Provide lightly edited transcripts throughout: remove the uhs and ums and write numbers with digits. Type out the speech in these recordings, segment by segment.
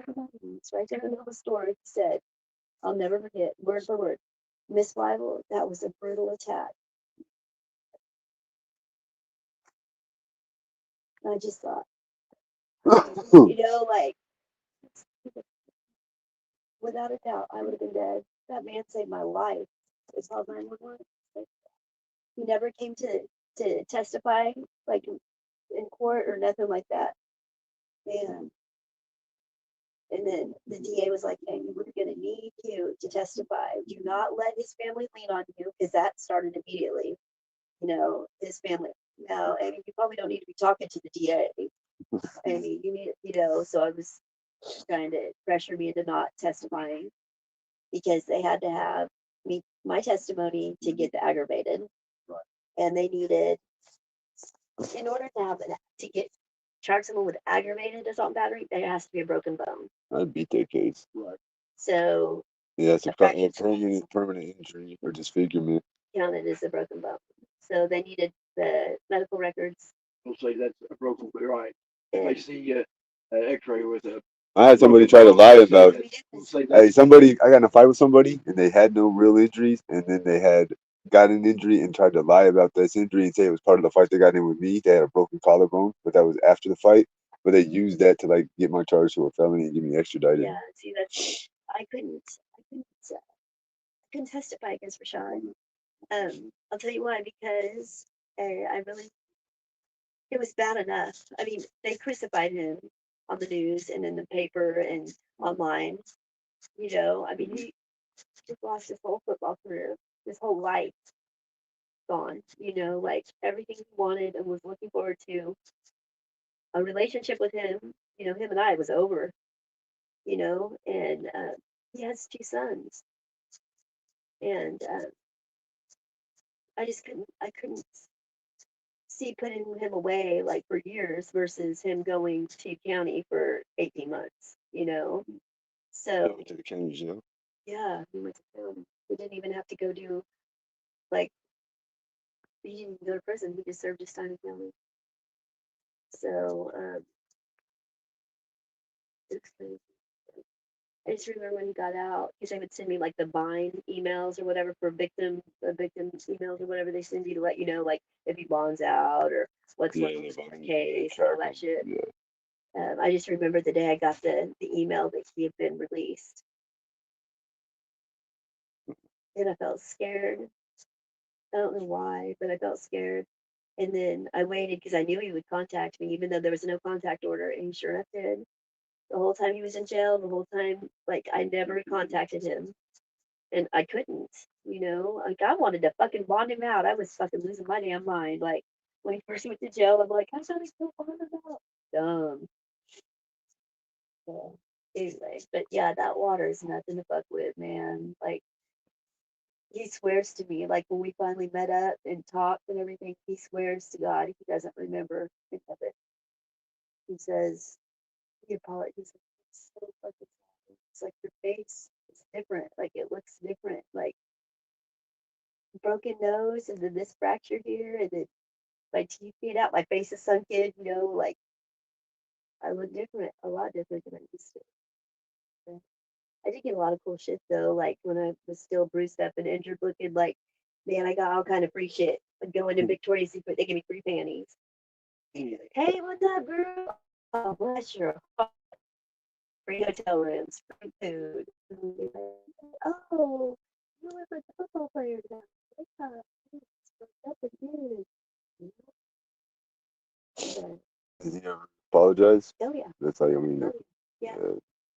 broken bones. Right there in the middle of the story, he said, I'll never forget, word for word, Miss Bible, that was a brutal attack. And I just thought, like, without a doubt, I would have been dead. That man saved my life. It's called 911. He never came to testify, like, in court or nothing like that. Man. And then the DA was like, hey, we're going to need you to testify. Do not let his family lean on you, because that started immediately. His family. No, I mean, you probably don't need to be talking to the DA. I mean, you need, so I was trying to pressure me into not testifying, because they had to have my testimony to get the aggravated. And they needed, in order to have it, to charge someone with aggravated assault and battery, there has to be a broken bone. I'd beat that case. Right. So yeah, it's a permanent injury or disfigurement. Counted as a broken bone. So they needed the medical records. We'll say that's a broken bone, right? If they see an X-ray with a. I had somebody try to lie about it. Hey, I got in a fight with somebody and they had no real injuries, and then they had got an injury and tried to lie about this injury and say it was part of the fight they got in with me. They had a broken collarbone, but that was after the fight. But they used that to like get my charge to a felony and give me extradited. Yeah, see, I couldn't testify against Rashad. I'll tell you why, because I really, it was bad enough. I mean, they crucified him on the news and in the paper and online. I mean, he just lost his whole football career, his whole life gone. Like everything he wanted and was looking forward to. A relationship with him, him and I was over. And he has 2 sons, and I couldn't see putting him away like for years versus him going to county for 18 months. So went to the county jail. Yeah, he went to county. He didn't even have to go do, like, he didn't go to prison. He just served his time in county. So it's crazy. I just remember when he got out, because they would send me like the bind emails or whatever for victim emails or whatever they send you to let you know, like, if he bonds out or what's going on with the case and all that shit. Yeah. I just remember the day I got the email that he had been released. And I felt scared. I don't know why, but I felt scared. And then I waited because I knew he would contact me, even though there was no contact order, and he sure enough did. The whole time he was in jail, the whole time, like, I never contacted him. And I couldn't, like, I wanted to fucking bond him out. I was fucking losing my damn mind. Like, when he first went to jail, I'm like, I gotta go bond him out. Dumb. So, anyway, but yeah, that water is nothing to fuck with, man. Like, he swears to me, like, when we finally met up and talked and everything, he swears to God he doesn't remember any of it. He says, he apologizes. It's so fucking sad. It's like your face is different. Like, it looks different. Like, broken nose and then this fracture here and then my teeth being out, my face is sunken, like, I look different, a lot different than I used to. Yeah. I did get a lot of cool shit though, like when I was still bruised up and injured looking, like, man, I got all kind of free shit. Like going to Victoria's Secret, they give me free panties. Like, hey, what's up, girl? Oh, bless your heart. Free hotel rooms, free food. Oh, you look like a football player now. That's a good. Did he ever apologize? Oh yeah. That's how you mean it. Yeah.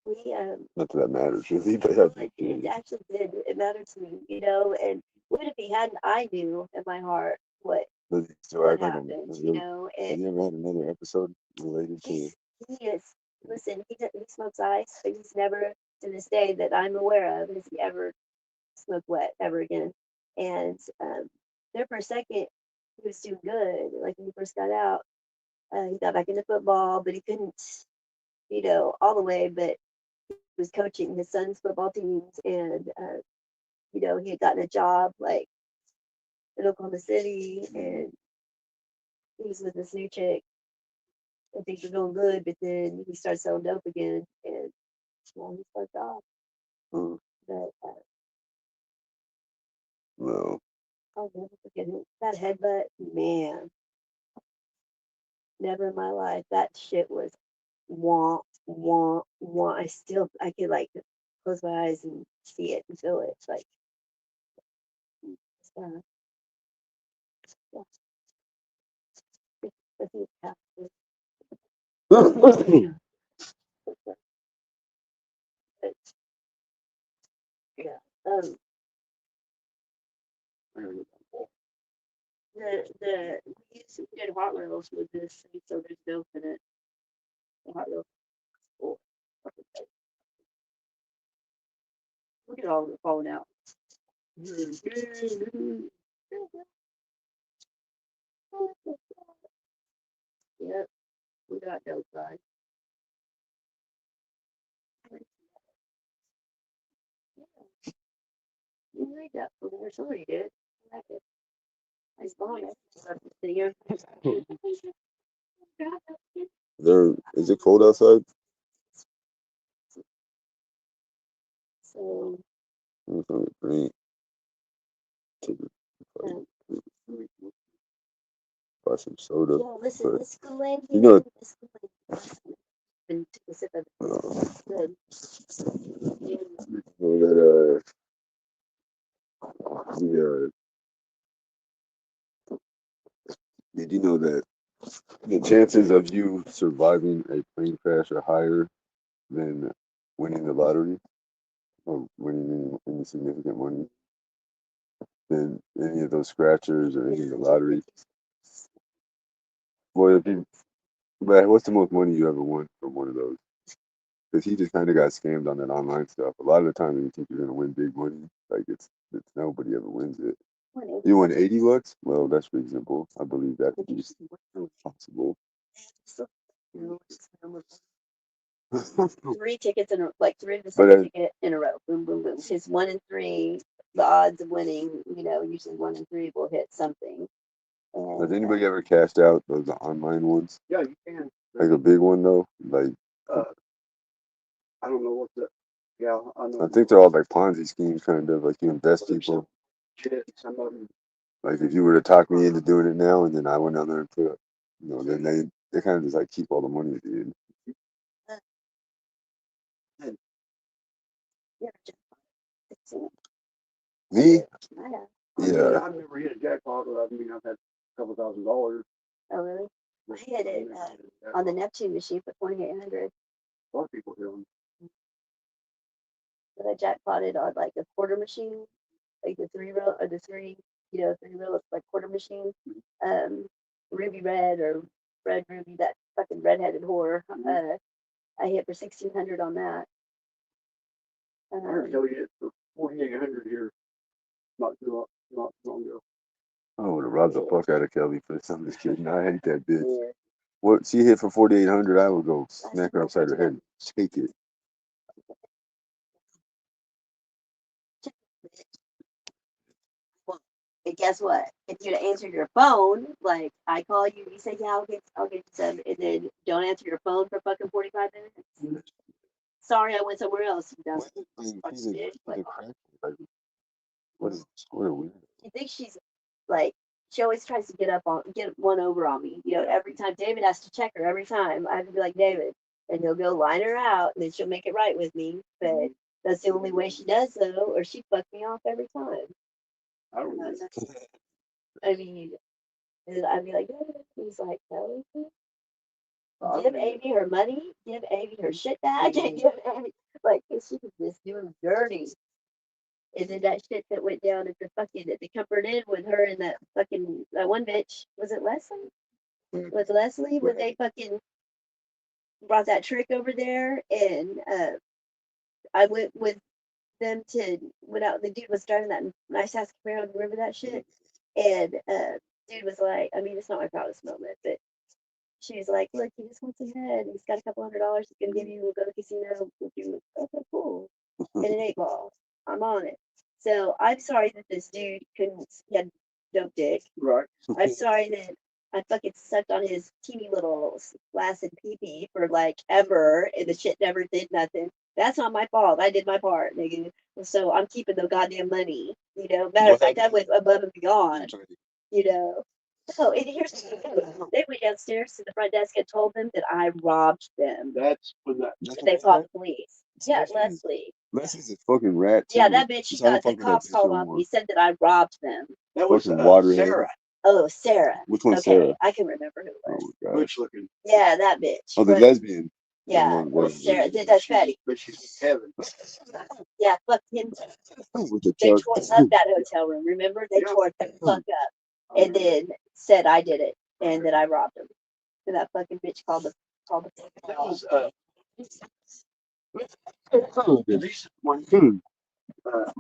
We not that that matters really, but it actually did. It mattered to me, and even if he hadn't, I knew in my heart what happened, and have you ever had another episode related to he is, listen, he smokes ice, but he's never to this day that I'm aware of has he ever smoked wet ever again. And there for a second he was doing good, like when he first got out. He got back into football, but he couldn't, all the way, but he was coaching his son's football teams, and he had gotten a job like in Oklahoma City, and he was with this new chick, and things were going good, but then he started selling dope again, and Well, he's fucked off. Mm. But No. I'll never forget it. That headbutt, man. Never in my life. That shit was wah, wah, wah. I could like close my eyes and see it and feel it. It's like, yeah. I think half of it, but, yeah. We did hot rails with this thing, so there's dope in it. The hot rails. Cool. Look at all of it falling out. Yep, we got dope, guys. You read that from there, somebody did. I like it. Nice bond. Is it cold outside? So, Great. Buy some soda. yeah, listen, this Kool-Aid, You know, this Kool-Aid. And took a sip of it. Good. that did you know that the chances of you surviving a plane crash are higher than winning the lottery or winning any significant money than any of those scratchers or any of the lottery? Well, but what's the most money you ever won from one of those? Because he just kind of got scammed on that online stuff. A lot of the time, when you think you're gonna win big money, like it's nobody ever wins it. You won $80? Well, that's reasonable. I believe that to be possible. 3 tickets in a like 3 of the But same ticket in a row. Boom, boom, boom. His 1 in 3. The odds of winning, usually 1 in 3 will hit something. has anybody ever cashed out those online ones? Yeah, you can. Like a big one though? Like I don't know what the. Yeah, I know. I think they're all like Ponzi schemes, kind of like you invest people. Some of them. Like if you were to talk me into doing it now, and then I went on there and put, then they kind of just like keep all the money at the end. Me? Yeah. I've never hit a jackpot, but I mean I've had a couple $1,000. Oh, really? I hit it on the Neptune machine for 2,800. A lot of people hit them. But I jackpotted on like a quarter machine, like the 3 row or the 3 row like quarter machine. Ruby Red or Red Ruby, that fucking redheaded whore. I hit for 1,600 on that. I heard Kelly hit for 4,800 here not long ago. I would have robbed the fuck out of Kelly for this. I'm just kidding. I hate that bitch. Yeah. What she hit for 4,800, I would go smack her upside her head and shake it. Well, and guess what? If you'd answered your phone, like I call you, you say, yeah, I'll get some, and then don't answer your phone for fucking 45 minutes. Sorry, I went somewhere else. You dumb what is weird? You think she's like, she always tries to get one over on me. Every time David has to check her every time. I have to be like, David, and he'll go line her out, and then she'll make it right with me. But that's the only way she does, though, or she fucked me off every time. I don't know. I mean, I'd be like, he's like, no. Give Amy her money, give Amy her shit back, and give Amy, like, she was just doing dirty. And then that shit that went down at the Comfort Inn with her and that one bitch, was it Leslie? Was Leslie when they fucking brought that trick over there, and I went with them went out. The dude was driving that nice ass Camaro. Remember that shit? And dude was like, I mean, it's not my proudest moment, but she was like, look, he just wants ahead. He's got a couple $100 he's gonna give you. We'll go to the casino. Okay, cool. And an 8-ball. I'm on it. So I'm sorry that this dude he had dope dick. Right. I'm sorry that I fucking sucked on his teeny little flaccid pee-pee for like ever, and the shit never did nothing. That's not my fault. I did my part, nigga. So I'm keeping the goddamn money. Matter of fact, I went above and beyond. You know. Oh, and here's the thing. They went downstairs to the front desk and told them that I robbed them. That's when that. They called the police. Yeah, Leslie. Leslie's a fucking rat. Yeah, too. that bitch. She So I don't got the fuck with that cops bitch called no on more. me. Said that I robbed them. That was Fucking waterhead. Sarah. Oh, Sarah. Which one's Okay, Sarah? I can remember who it Oh was. my god. Butch looking. Yeah, that bitch. Oh, the What- lesbian. Yeah, One, it was whatever. Sarah. That's Betty. But she's with Kevin. Yeah, fuck him. With the They truck. tore up that hotel room. Remember? They Yeah. tore it the fuck up, and then said I did it and that I robbed them. And that fucking bitch called the. That was Lisa one.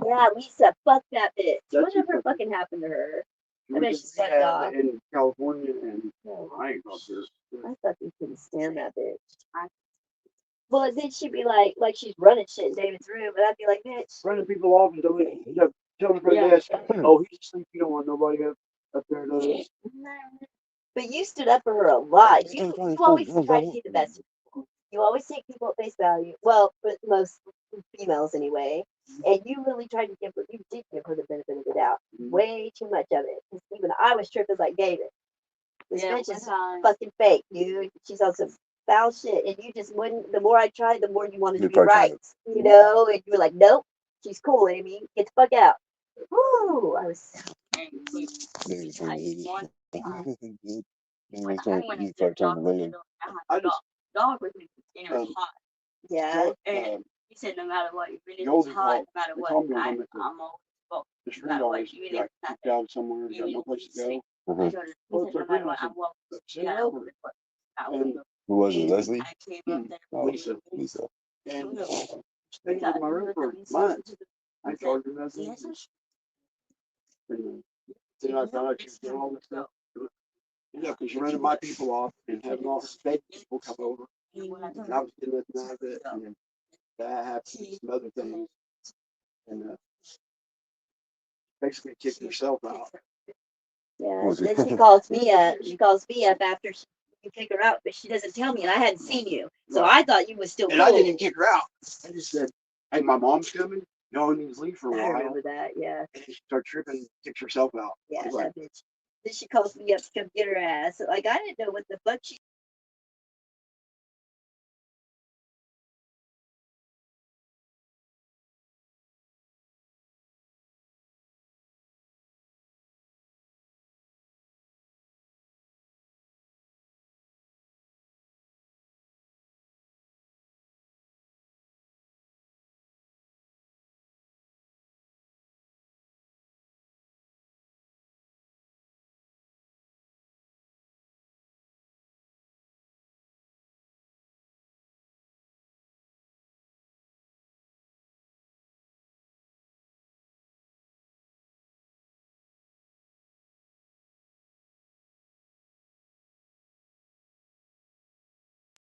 Yeah, Lisa, fuck that bitch. That's Whatever who- fucking happened to her? She I bet was she's in fucked rehab off. in California, and No, I ain't gonna do it. I fucking couldn't stand that bitch. Well, then she'd be like she's running shit in David's room, and I'd be like, bitch. Running people off and telling the front desk, oh, he's asleep. You don't want nobody up there. But you stood up for her a lot. You always try to be the best. You always take people at face value. Well, but most females anyway. And you really tried to give her, you did give her the benefit of the doubt. Way too much of it. 'Cause even I was tripping like David. This bitch is fucking fake, dude. She's on some foul shit. And you just wouldn't, the more I tried, the more you wanted to be right. And you were like, nope, she's cool, Amy. Get the fuck out. Woo! I was so I just, dog with me, and it was hot. yeah. And he said, no matter what, even if Goldie it's hot, no called- matter they what, told me I'm when I always spoke. the No street matter what, always even got if it's kicked out somewhere, got no place to go. I told her, he Well, said, it's no a matter friend, I what, said, I'm welcome. "Sit Yeah, down." And Who was it? Leslie? I came up there. Oh, Lisa. Lisa. And stayed in my room for months. I charged her nothing. And then I found out she was doing all this stuff. Yeah, because you're running my people off and having all the fake people come over. And I was getting nothing out of it. And then that happened, and some other things. And basically kicked herself out. Yeah. Was it? Then she calls me up. She calls me up after you kick her out, but she doesn't tell me, and I hadn't seen you, so I thought you was still And cool. I didn't even kick her out. I just said, hey, my mom's coming. Y'all need to leave for a I while. remember that. Yeah. And she started tripping and kicked herself out. I Yeah. was like, That bitch. Then she calls me up to come get her ass. Like I didn't know what the fuck she.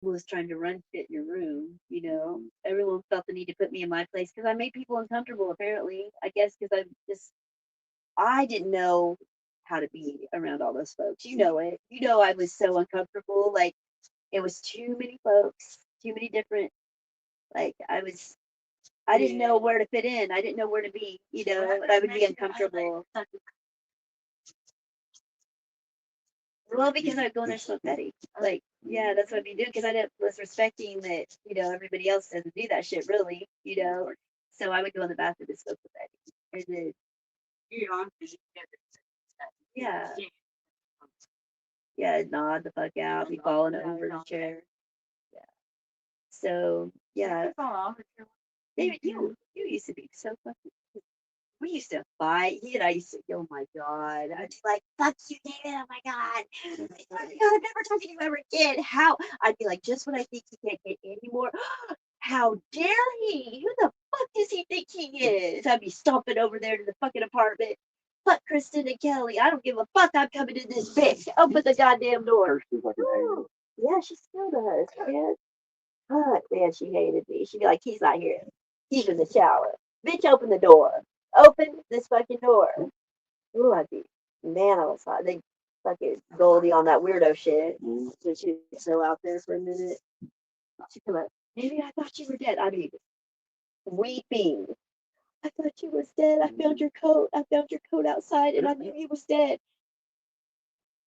Was trying to run shit in your room, everyone felt the need to put me in my place because I made people uncomfortable. Apparently, I guess because I didn't know how to be around all those folks. You know it. I was so uncomfortable. Like it was too many folks, too many different. Like I didn't know where to fit in. I didn't know where to be. And I would be uncomfortable. Well, because I would go in there and smoke Betty. Like, yeah, that's what I'd be doing because was respecting that, everybody else doesn't do that shit really, So I would go in the bathroom and smoke with Betty. And then, yeah, yeah, nod the fuck out, be falling over the chair. Yeah. So, yeah. David, you used to be so fucking. We used to fight. He and I used to, oh my God. I'd be like, fuck you, David. Oh my God. Oh my God, I'm never talking to you ever again. How? I'd be like, just when I think he can't get any more. How dare he? Who the fuck does he think he is? I'd be stomping over there to the fucking apartment. Fuck Kristen and Kelly. I don't give a fuck. I'm coming in this bitch. Open the goddamn door. Kirsten's like an angel. Yeah, she still does, man. Fuck, man, she hated me. She'd be like, he's not here. He's in the shower. Bitch, open the door. Open this fucking door. Ooh, I'd be, man, I was hot. They fucking Goldie on that weirdo shit. So she'd go out there for a minute. She'd come up, maybe I thought you were dead. I mean, weeping. I thought you was dead. I found your coat. I found your coat outside, and I knew he was dead.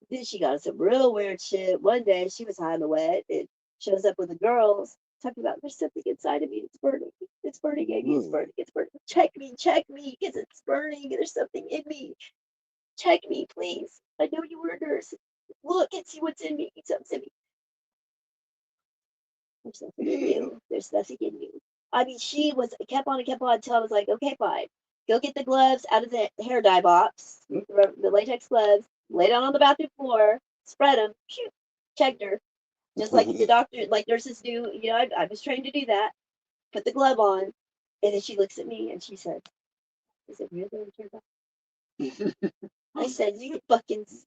Then she got some real weird shit. One day she was high in the wet and shows up with the girls talking about there's something inside of me. It's burning. It's burning, Amy. It's burning. It's burning. Check me, because it's burning. There's something in me. Check me, please. I know you were a nurse. Look and see what's in me. Something's in me. There's nothing in you. There's nothing in you. I mean, she was kept on and kept on until I was like, okay, fine. Go get the gloves out of the hair dye box, the latex gloves, lay down on the bathroom floor, spread them, shoot, checked her. Just like the doctor, like nurses do, I was trained to do that. Put the glove on, and then she looks at me and she said, is it real that I turned back? I said,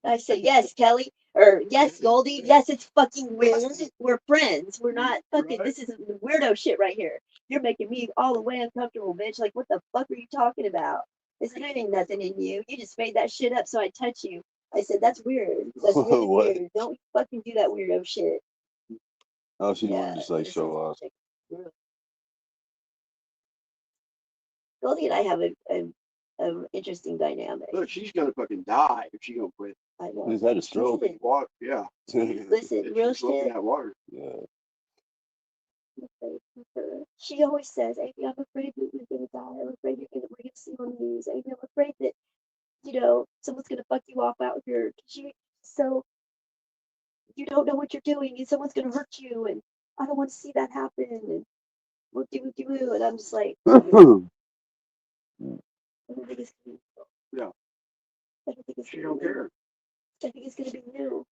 I said, yes, Kelly, or yes, Goldie, yes, it's fucking weird. We're friends. We're not fucking, this is weirdo shit right here. You're making me all the way uncomfortable, bitch. Like, what the fuck are you talking about? There ain't nothing in you. You just made that shit up so I touch you. I said, that's weird. That's really weird. Don't fucking do that weirdo shit. Oh, she didn't want to just like show off. Goldie and I have a interesting dynamic. Look, she's gonna fucking die if she don't quit. I know. She's had a stroke. Water, yeah. Listen, real shit. That water. Yeah. She always says, Amy, I'm afraid that you're gonna die. I'm afraid we're gonna see on the news. Amy, I'm afraid that, someone's gonna fuck you off out here. So you don't know what you're doing and someone's gonna hurt you, and I don't want to see that happen, and what do. And I'm just like, I don't think it's gonna be, Yeah. I don't think it's She don't care. I think it's gonna be new.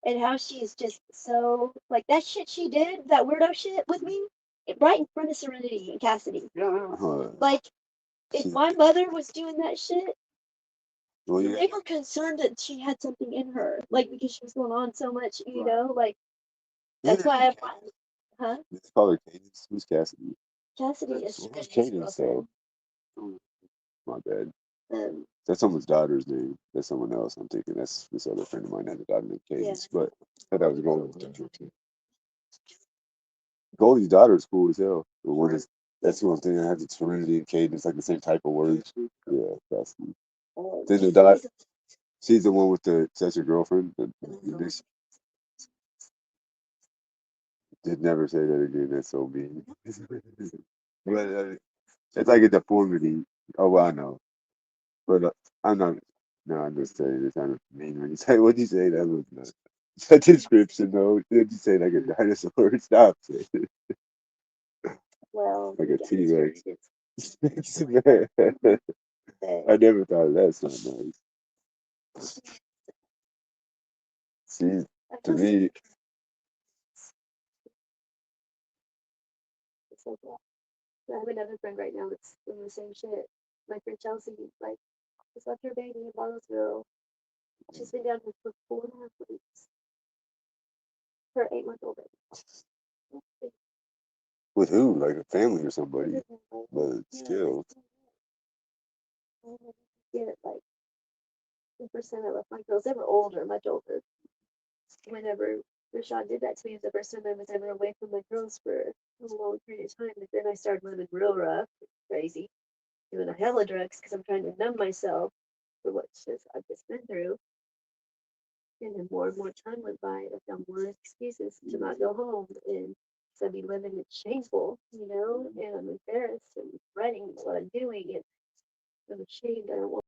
And how she is just so like that shit she did, that weirdo shit with me, right in front of Serenity and Cassidy. Yeah. Like, if my mother was doing that shit, Well, yeah. they were concerned that she had something in her, like because she was going on so much, like that's why huh? It's called her Cadence. Who's Cassidy? Cassidy is Who's Cadence though? My bad. That's someone's daughter's name. That's someone else. I'm thinking that's this other friend of mine has a daughter named Cadence. Yeah. But I thought that was Goldie. Goldie's daughter is cool as hell. The one that's the one thing I have the Serenity and Cadence, like the same type of words. Yeah, Cassidy. Then the daughter, she's the one with that's your girlfriend. Did never say that again. That's so mean. But it's like a deformity. Oh, well, I know. But I'm not. No, I'm just saying it's kind of mean when you say. What do you say? That was not a description, though. Did you say like a dinosaur? Stop it. Well, Like a T-Rex. I never thought that's not nice. See, to me, it's like that. I have another friend right now that's doing the same shit. My friend Chelsea, like, just left her baby in Bonneville. She's been down here for 4.5 weeks. Her 8-month-old baby. with who? Like a family or somebody? But still. Get it, like, the first time I left my girls, they were older, much older. Whenever Rashad did that to me, it was the first time I was ever away from my girls for a long period of time. But then I started living real rough, crazy, doing a hell of drugs because I'm trying to numb myself for what I've just been through. And then more and more time went by, I found more excuses to not go home. And so I'd be living in shameful, and I'm embarrassed and writing what I'm doing. And I'm ashamed. I don't want